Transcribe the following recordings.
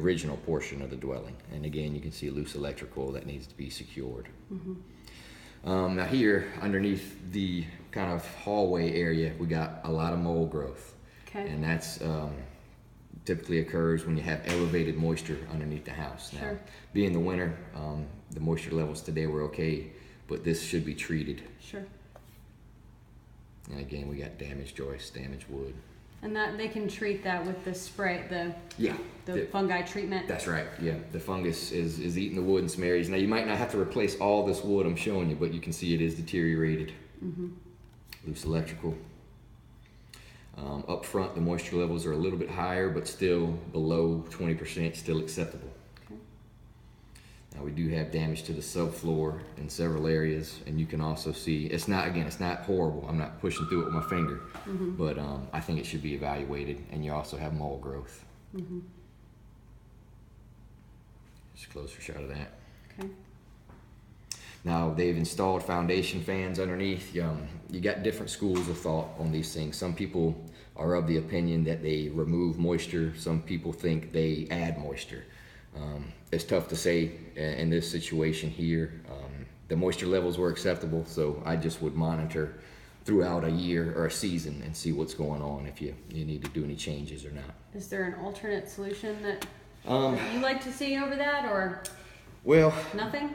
original portion of the dwelling. And again, you can see loose electrical that needs to be secured. Now here, underneath the kind of hallway area, we got a lot of mold growth. Okay. And that's typically occurs when you have elevated moisture underneath the house. Now, Sure. being the winter, the moisture levels today were okay, but this should be treated. Sure. And again, we got damaged joists, damaged wood. And that they can treat that with the spray, Yeah. the fungi treatment. That's right. Yeah, the fungus is eating the wood in some areas. Now you might not have to replace all this wood I'm showing you, but you can see it is deteriorated. Loose electrical. Up front, the moisture levels are a little bit higher, but still below 20%, still acceptable. Okay. Now we do have damage to the subfloor in several areas, and you can also see it's not horrible. I'm not pushing through it with my finger, but I think it should be evaluated. And you also have mold growth. Just a closer shot of that. Okay. Now they've installed foundation fans underneath. You got different schools of thought on these things. Some people are of the opinion that they remove moisture. Some people think they add moisture. It's tough to say in this situation here. The moisture levels were acceptable, so I just would monitor throughout a year or a season and see what's going on, if you need to do any changes or not. Is there an alternate solution that you like to see over that, or Well, nothing?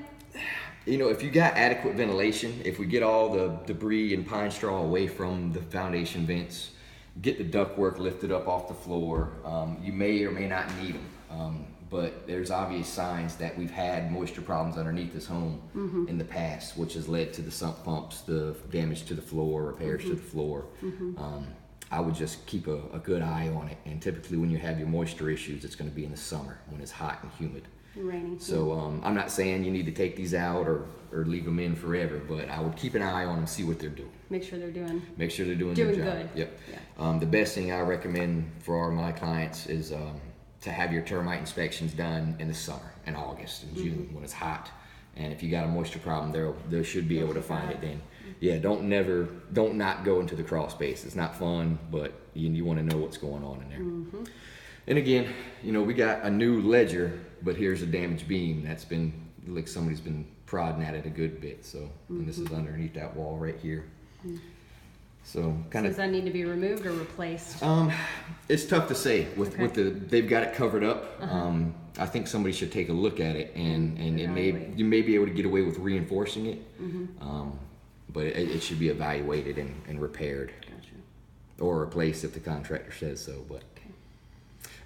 you know, if you got adequate ventilation, if we get all the debris and pine straw away from the foundation vents, get the ductwork lifted up off the floor, you may or may not need them. But there's obvious signs that we've had moisture problems underneath this home in the past, which has led to the sump pumps, the damage to the floor, repairs to the floor. I would just keep a good eye on it. And typically when you have your moisture issues, it's going to be in the summer when it's hot and humid. Raining. So I'm not saying you need to take these out or leave them in forever, but I would keep an eye on them, see what they're doing. Make sure they're doing their job. good. Yep. Yeah. The best thing I recommend for all my clients is to have your termite inspections done in the summer, in August and June when it's hot. And if you got a moisture problem, they should be able to find it then. Yeah, don't not go into the crawl space. It's not fun, but you want to know what's going on in there. And again, you know, we got a new ledger, but here's a damaged beam that's been, like somebody's been prodding at it a good bit. So, and this is underneath that wall right here. So kind Does that need to be removed or replaced? it's tough to say with they've got it covered up. I think somebody should take a look at it and you may be able to get away with reinforcing it. But it should be evaluated and repaired. Gotcha. Or replaced if the contractor says so. But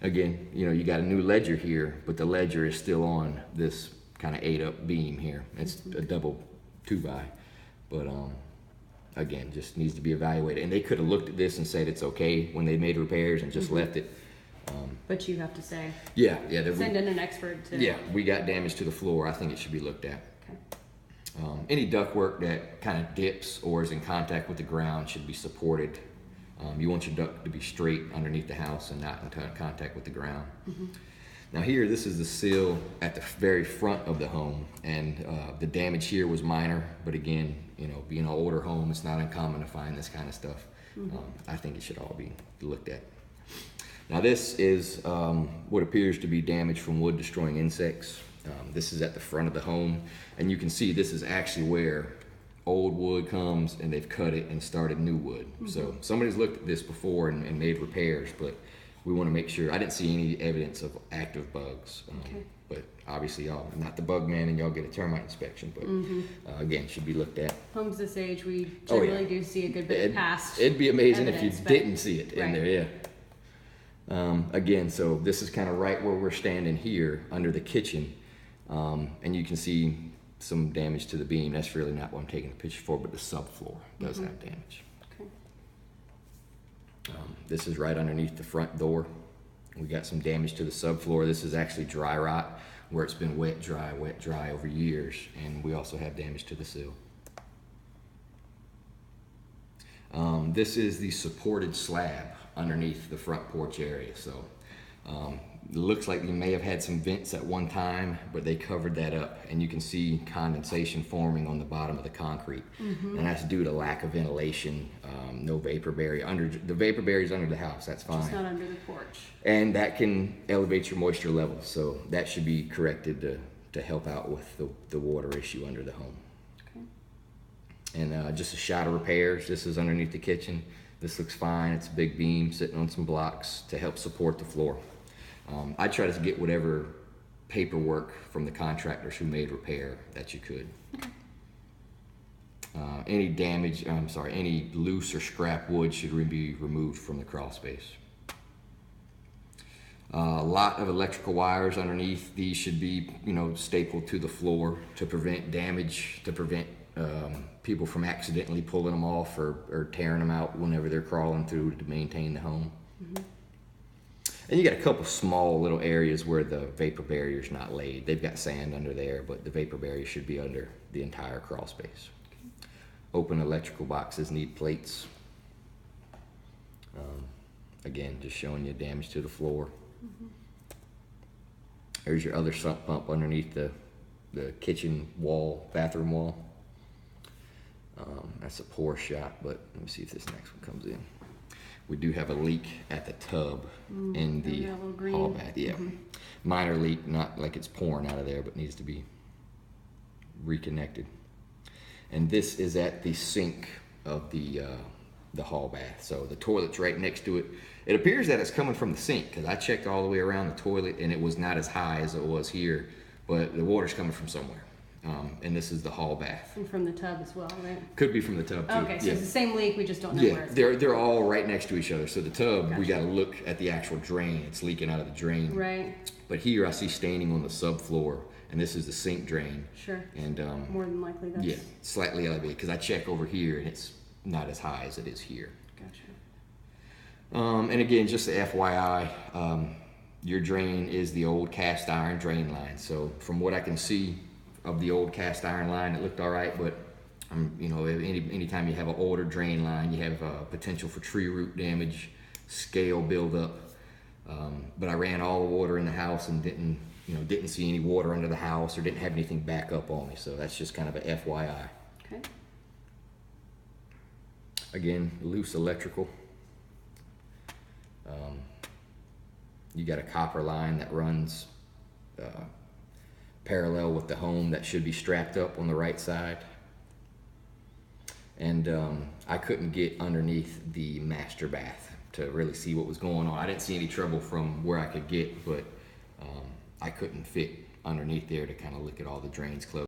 again, you know, you got a new ledger here, but the ledger is still on this kind of 8-up beam here. It's a double 2x, but again, just needs to be evaluated. And they could have looked at this and said it's okay when they made repairs and just left it. But you have to say. Yeah. Send in an expert to. Yeah, we got damage to the floor. I think it should be looked at. Okay. Any ductwork that kind of dips or is in contact with the ground should be supported. You want your duct to be straight underneath the house and not in contact with the ground. Now here, this is the sill at the very front of the home, and the damage here was minor, but again, you know, being an older home, it's not uncommon to find this kind of stuff. I think it should all be looked at. Now this is what appears to be damage from wood destroying insects. This is at the front of the home, and you can see this is actually where old wood comes and they've cut it and started new wood. So somebody's looked at this before and made repairs, but we want to make sure. I didn't see any evidence of active bugs, but obviously y'all not the bug man and y'all get a termite inspection, but again, should be looked at. Homes this age, we generally do see a good bit past. It'd be amazing if you evidence, didn't see it in there, again, so this is kind of right where we're standing here under the kitchen, and you can see some damage to the beam. That's really not what I'm taking a picture for, but the subfloor does have damage. This is right underneath the front door. We got some damage to the subfloor. This is actually dry rot, where it's been wet, dry over years, and we also have damage to the sill. This is the supported slab underneath the front porch area. So Looks like you may have had some vents at one time, but they covered that up, and you can see condensation forming on the bottom of the concrete. And that's due to lack of ventilation, no vapor barrier. The vapor barrier is under the house, that's fine. Just not under the porch. And that can elevate your moisture levels, so that should be corrected to help out with the water issue under the home. Okay. And just a shot of repairs. This is underneath the kitchen. This looks fine. It's a big beam sitting on some blocks to help support the floor. I try to get whatever paperwork from the contractors who made repair that you could. Okay. Any loose or scrap wood should be removed from the crawl space. A lot of electrical wires underneath. These should be, stapled to the floor to prevent damage, to prevent people from accidentally pulling them off or tearing them out whenever they're crawling through to maintain the home. And you got a couple small little areas where the vapor barrier is not laid. They've got sand under there, but the vapor barrier should be under the entire crawl space. Open electrical boxes need plates. Again, just showing you damage to the floor. There's your other sump pump underneath the kitchen wall, bathroom wall. That's a poor shot, but let me see if this next one comes in. We do have a leak at the tub in the hall bath. Yeah, minor leak, not like it's pouring out of there, but needs to be reconnected. And this is at the sink of the hall bath. So the toilet's right next to it. It appears that it's coming from the sink because I checked all the way around the toilet and it was not as high as it was here, but the water's coming from somewhere. And this is the hall bath. And from the tub as well, right? Could be from the tub too. Okay, so it's the same leak, we just don't know where it's they're all right next to each other. So the tub, we Gotcha. got to look at the actual drain. It's leaking out of the drain. Right, But here I see staining on the subfloor, and this is the sink drain. sure. And More than likely that's... yeah, slightly elevated because I check over here and it's not as high as it is here. Gotcha. And again, just the FYI, your drain is the old cast iron drain line. So from what I can see of the old cast iron line, it looked all right, but anytime you have an older drain line, you have potential for tree root damage, scale buildup. But I ran all the water in the house and didn't see any water under the house or didn't have anything back up on me. So that's just kind of a FYI. Okay. Again, loose electrical. You got a copper line that runs parallel with the home that should be strapped up on the right side. And I couldn't get underneath the master bath to really see what was going on. I didn't see any trouble from where I could get, but I couldn't fit underneath there to kind of look at all the drains closed.